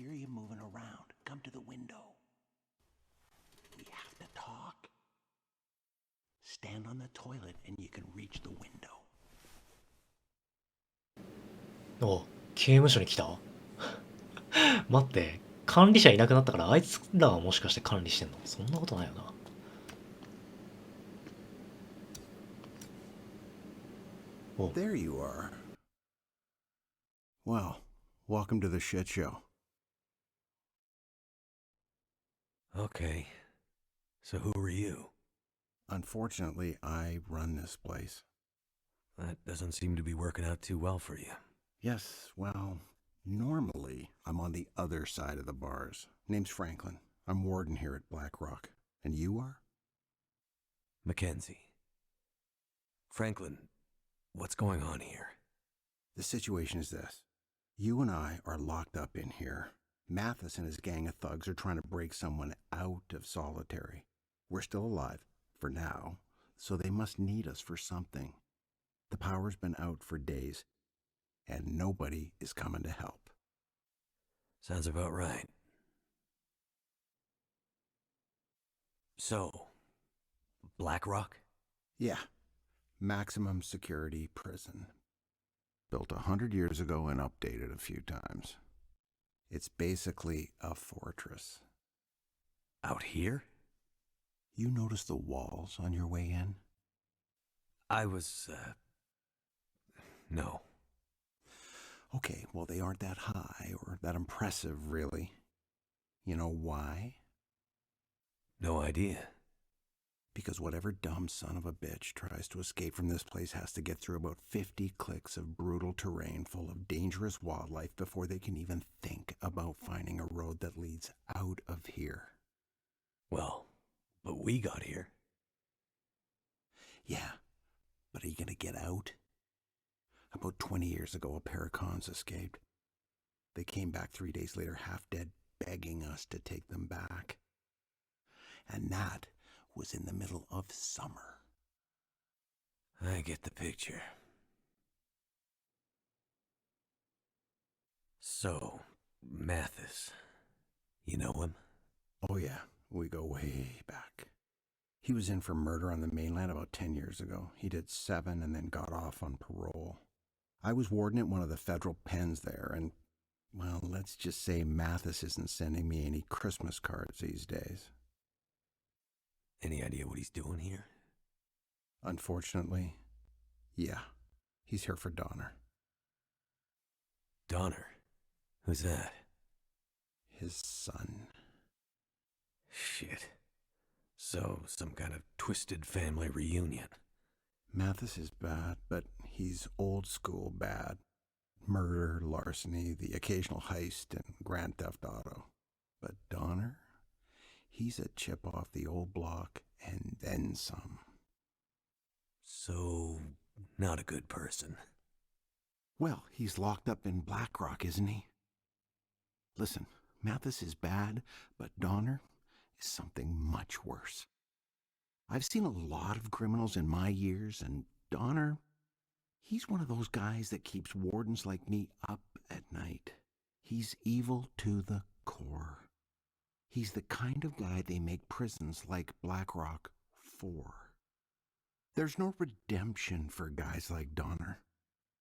hear you moving around. Come to the window. We have to talk. Stand on the toilet and you can reach the window. お、刑務所に来た待って、管理者いなくなったからあいつらはもしかして管理してんの？そんなことないよな。お、There you are. Well, welcome to the shit show. Okay. So who are you? Unfortunately, I run this place. That doesn't seem to be working out too well for you. Yes, well, normally I'm on the other side of the bars. Name's Franklin. I'm warden here at Black Rock. And you are? Mackenzie. Franklin, what's going on here? The situation is this. You and I are locked up in here. Mathis and his gang of thugs are trying to break someone out of solitary. We're still alive, for now, so they must need us for something. The power's been out for days, and nobody is coming to help. Sounds about right. So, Black Rock? Yeah, maximum security prison. Built 100 years ago and updated a few times. It's basically a fortress. Out here? You notice the walls on your way in? I was, no. Okay, well, they aren't that high or that impressive, really. You know why? No idea. Because whatever dumb son of a bitch tries to escape from this place has to get through about 50 clicks of brutal terrain full of dangerous wildlife before they can even think about finding a road that leads out of here. Well, but we got here. Yeah, but are you gonna get out? About 20 years ago, a pair of cons escaped. They came back 3 days later, half dead, begging us to take them back. And that was in the middle of summer. I get the picture. So, Mathis. You know him? Oh yeah, we go way back. He was in for murder on the mainland about 10 years ago. He did 7 and then got off on parole. I was warden at one of the federal pens there, and, well, let's just say Mathis isn't sending me any Christmas cards these days. Any idea what he's doing here? Unfortunately, yeah. He's here for Donner. Donner? Who's that? His son. Shit. So, some kind of twisted family reunion. Mathis is bad, but he's old school bad. Murder, larceny, the occasional heist, and grand theft auto. But Donner? He's a chip off the old block, and then some. So, not a good person. Well, he's locked up in Black Rock, isn't he? Listen, Mathis is bad, but Donner is something much worse. I've seen a lot of criminals in my years, and Donner, he's one of those guys that keeps wardens like me up at night. He's evil to the core. He's the kind of guy they make prisons like Black Rock for. There's no redemption for guys like Donner.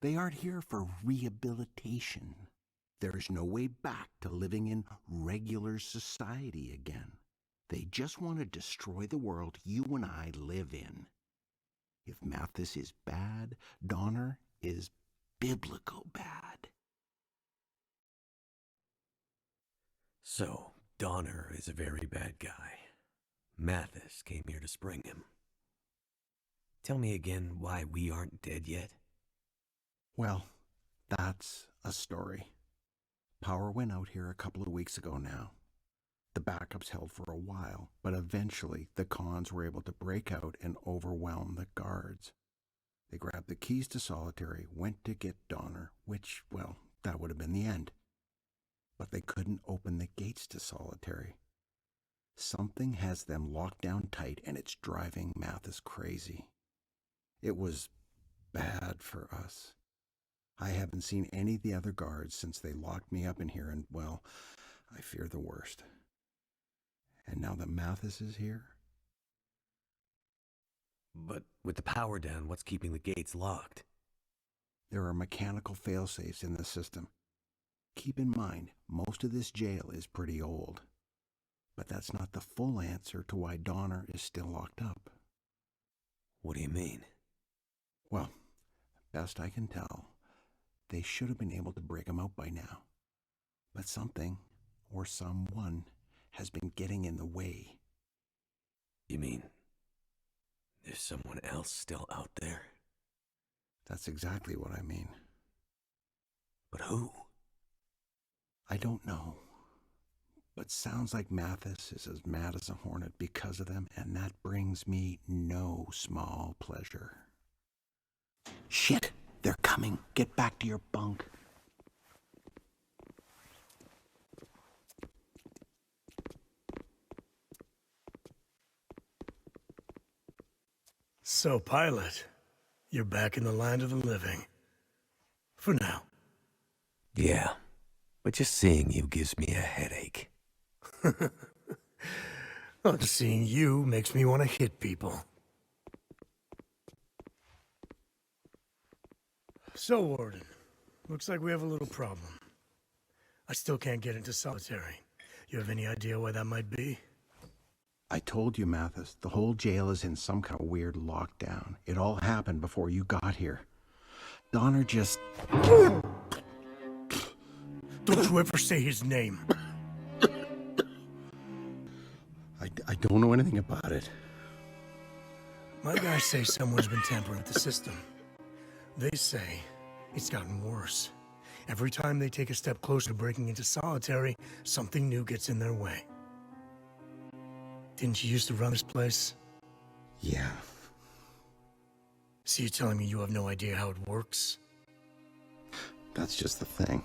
They aren't here for rehabilitation. There's no way back to living in regular society again. They just want to destroy the world you and I live in. If Mathis is bad, Donner is biblical bad. So, Donner is a very bad guy. Mathis came here to spring him. Tell me again why we aren't dead yet. Well, that's a story. Power went out here a couple of weeks ago now. The backups held for a while, but eventually the cons were able to break out and overwhelm the guards. They grabbed the keys to solitary, went to get Donner, which, well, that would have been the end. But they couldn't open the gates to solitary. Something has them locked down tight, and it's driving Mathis crazy. It was bad for us. I haven't seen any of the other guards since they locked me up in here, and, well, I fear the worst. And now that Mathis is here? But with the power down, what's keeping the gates locked? There are mechanical failsafes in the system. Keep in mind, most of this jail is pretty old. But that's not the full answer to why Donner is still locked up. What do you mean? Well, best I can tell, they should have been able to break him out by now. But something, or someone, has been getting in the way. You mean there's someone else still out there? That's exactly what I mean. But who? I don't know. But sounds like Mathis is as mad as a hornet because of them, and that brings me no small pleasure. Shit! They're coming! Get back to your bunk. So, pilot, you're back in the land of the living. For now. Yeah, but just seeing you gives me a headache. Well, just seeing you makes me want to hit people. So, Warden, looks like we have a little problem. I still can't get into solitary. You have any idea why that might be? I told you, Mathis, the whole jail is in some kind of weird lockdown. It all happened before you got here. Donner just... Don't you ever say his name. I don't know anything about it. My guys say someone's been tampering with the system. They say it's gotten worse. Every time they take a step closer to breaking into solitary, something new gets in their way. Didn't you used to run this place? Yeah. So you're telling me you have no idea how it works? That's just the thing.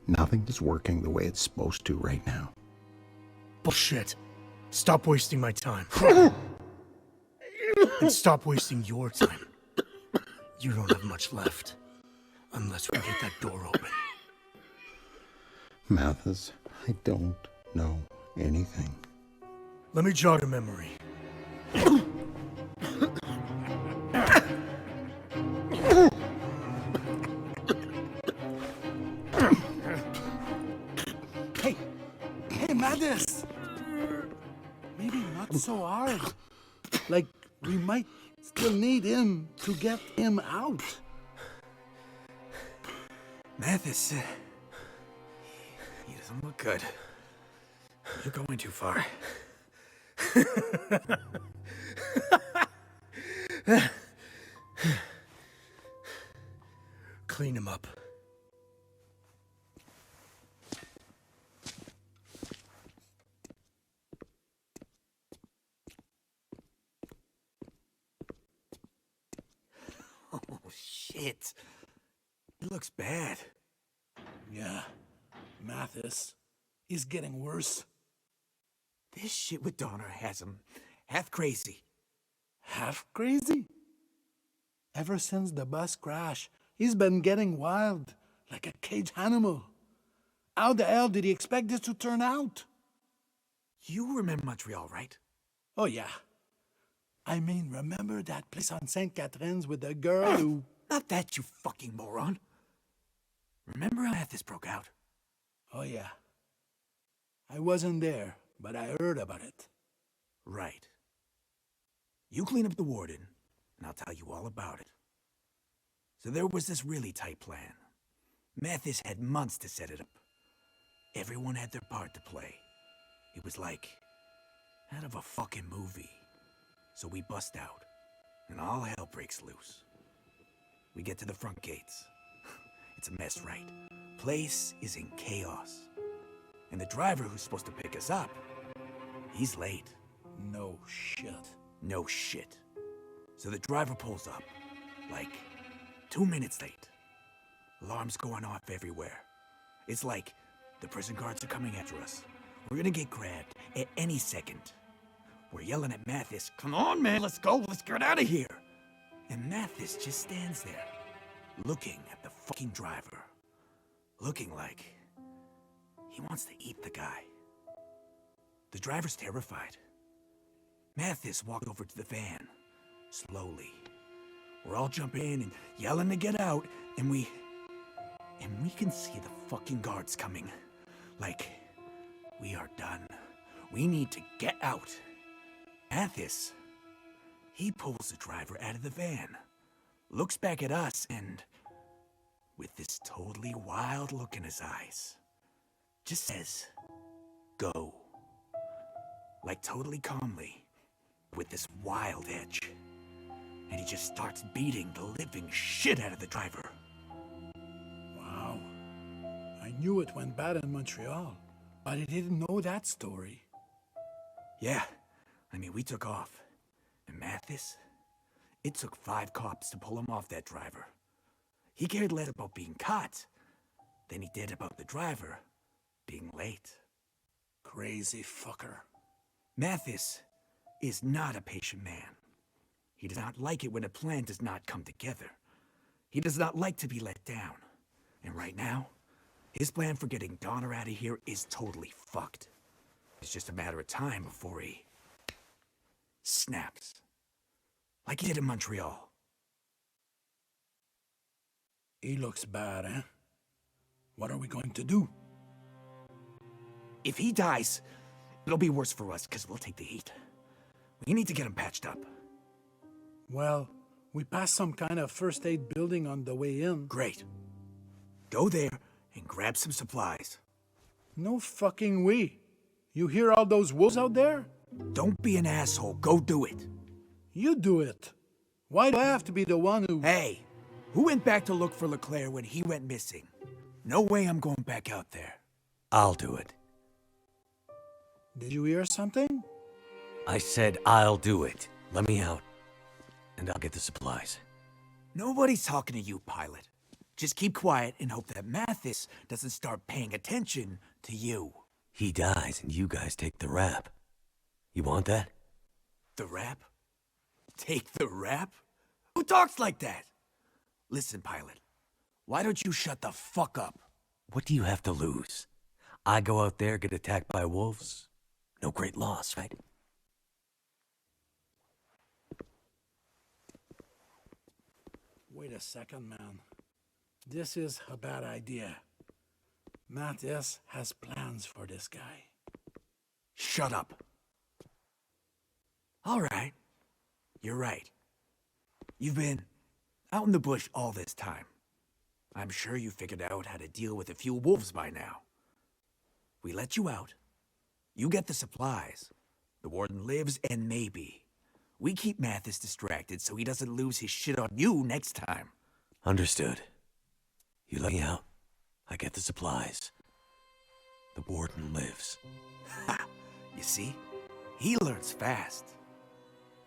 Nothing is working the way it's supposed to right now. Bullshit. Stop wasting my time. And stop wasting your time. You don't have much left. Unless we get that door open. Mathis, I don't know anything. Let me jog your memory. Hey, Mathis! Maybe not so hard. Like, we might still need him to get him out. Mathis, he doesn't look good. You're going too far. Clean him up. Oh, shit. He looks bad. Yeah, Mathis. He's getting worse. This shit with Donner has him half crazy. Half crazy? Ever since the bus crash, he's been getting wild, like a caged animal. How the hell did he expect this to turn out? You remember Montreal, right? Oh, yeah. I mean, remember that place on St. Catherine's with the girl who... Not that, you fucking moron. Remember how Mathis broke out? Oh, yeah. I wasn't there, but I heard about it. Right. You clean up the warden, and I'll tell you all about it. So there was this really tight plan. Mathis had months to set it up. Everyone had their part to play. It was like out of a fucking movie. So we bust out, and all hell breaks loose. We get to the front gates. It's a mess, right? Place is in chaos. And the driver who's supposed to pick us up, he's late. No shit. No shit. So the driver pulls up, like 2 minutes late. Alarms going off everywhere. It's like the prison guards are coming after us. We're gonna get grabbed at any second. We're yelling at Mathis, "Come on, man, let's go, let's get out of here." And Mathis just stands there, looking at the fucking driver. Looking like he wants to eat the guy. The driver's terrified. Mathis walked over to the van, slowly. We're all jumping in and yelling to get out, and we can see the fucking guards coming. Like, we are done. We need to get out. Mathis, he pulls the driver out of the van, looks back at us, and with this totally wild look in his eyes, just says, "Go." Like totally calmly, with this wild edge. And he just starts beating the living shit out of the driver. Wow. I knew it went bad in Montreal, but I didn't know that story. Yeah, I mean, we took off. And Mathis, it took 5 cops to pull him off that driver. He cared less about being caught than he did about the driver being late. Crazy fucker. Mathis is not a patient man. He does not like it when a plan does not come together. He does not like to be let down. And right now, his plan for getting Donner out of here is totally fucked. It's just a matter of time before he snaps. Like he did in Montreal. He looks bad, eh? What are we going to do? If he dies, it'll be worse for us because we'll take the heat. We need to get him patched up. Well, we passed some kind of first aid building on the way in. Great. Go there and grab some supplies. No fucking way. You hear all those wolves out there? Don't be an asshole. Go do it. You do it. Why do I have to be the one who... Hey, who went back to look for Leclerc when he went missing? No way I'm going back out there. I'll do it. Did you hear something? I said I'll do it. Let me out, and I'll get the supplies. Nobody's talking to you, pilot. Just keep quiet and hope that Mathis doesn't start paying attention to you. He dies, and you guys take the rap. You want that? The rap? Take the rap? Who talks like that? Listen, pilot. Why don't you shut the fuck up? What do you have to lose? I go out there, get attacked by wolves? No great loss, right? Wait a second, man. This is a bad idea. Matthias has plans for this guy. Shut up. All right. You're right. You've been out in the bush all this time. I'm sure you figured out how to deal with a few wolves by now. We let you out. You get the supplies. The warden lives, and maybe we keep Mathis distracted so he doesn't lose his shit on you next time. Understood. You let me out. I get the supplies. The warden lives. Ha! You see? He learns fast.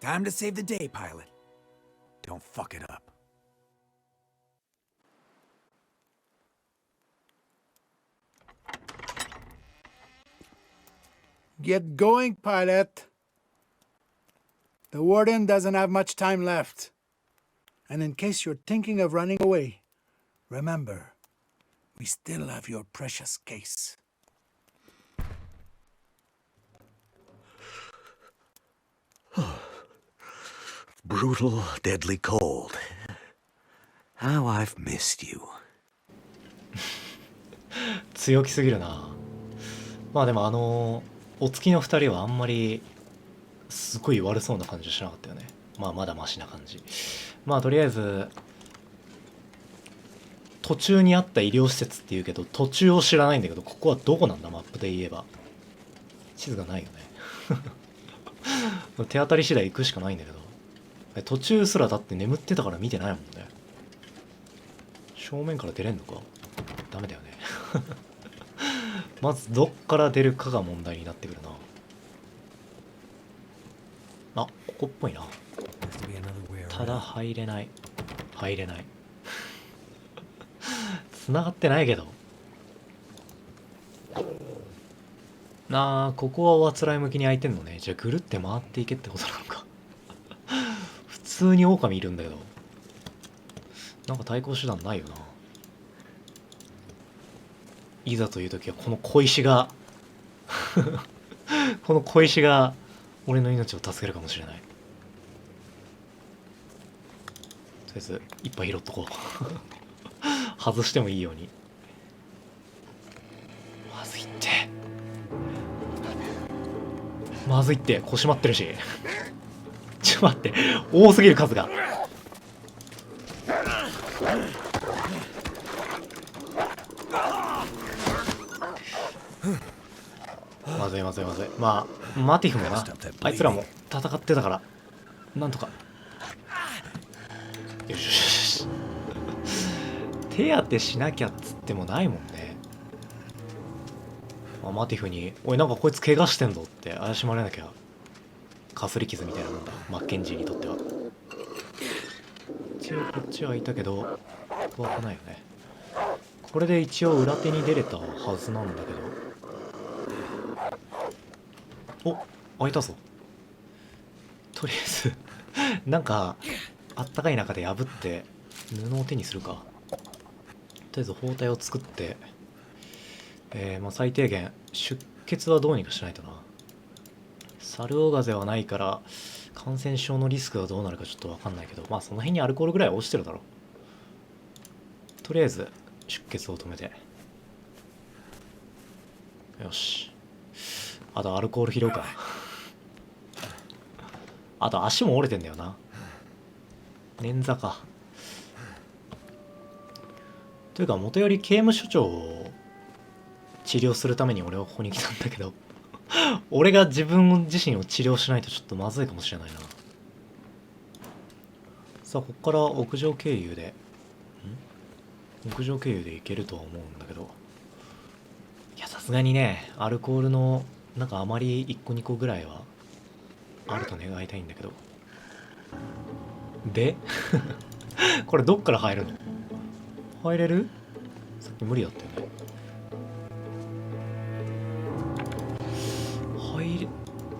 Time to save the day, pilot. Don't fuck it up. Get going, pilot. The warden doesn't have much time left. And in case you're thinking of running away, remember, we still have your precious case. Brutal, deadly cold. How I've missed you. 強気すぎるな。まあでもお月の2人はあんまりすごい悪そうな感じはしなかったよね。まあまだマシな感じ。まあとりあえず途中にあった医療施設っていうけど途中を知らないんだけど、ここはどこなんだ、マップで言えば。地図がないよね。手当たり次第行くしかないんだけど、途中すらだって眠ってたから見てないもんね。正面から出れんのか？ダメだよね。まずどっから出るかが問題になってくるな。あ、ここっぽいな。ただ入れない。入れない。繋がってないけど。ここはおあつらい向きに開いてんのね。じゃあぐるって回っていけってことなのか。普通に狼いるんだけど。なんか対抗手段ないよな。いざという時はこの小石がこの小石が俺の命を助けるかもしれない。とりあえずいっぱい拾っとこう外してもいいように。まずいってまずいって、腰まってるしちょっと待って、多すぎる数が。まずいまずいまずい。まあマティフもな、あいつらも戦ってたからなんとか。よしよしよし手当てしなきゃっつってもないもんね。マティフに「おいなんかこいつ怪我してんぞ」って怪しまれなきゃかすり傷みたいなもんだ、マッケンジーにとっては。一応こっちはいたけど怖くないよね。これで一応裏手に出れたはずなんだけど。お、開いたぞ。とりあえずなんかあったかい中で破って布を手にするか。とりあえず包帯を作って、まあ最低限出血はどうにかしないとな。サルオガゼはないから感染症のリスクがどうなるかちょっと分かんないけど、まあその辺にアルコールぐらいは落ちてるだろう。とりあえず出血を止めて、よし、あとアルコール拾うかあと足も折れてんだよな、捻挫か。というか元より刑務所長を治療するために俺はここに来たんだけど俺が自分自身を治療しないとちょっとまずいかもしれないな。さあここから屋上経由で屋上経由で行けるとは思うんだけど、いやさすがにねアルコールのなんかあまり1個2個ぐらいはあると願いたいんだけど。でこれどっから入るの？入れる？さっき無理だったよね。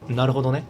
なるほどね。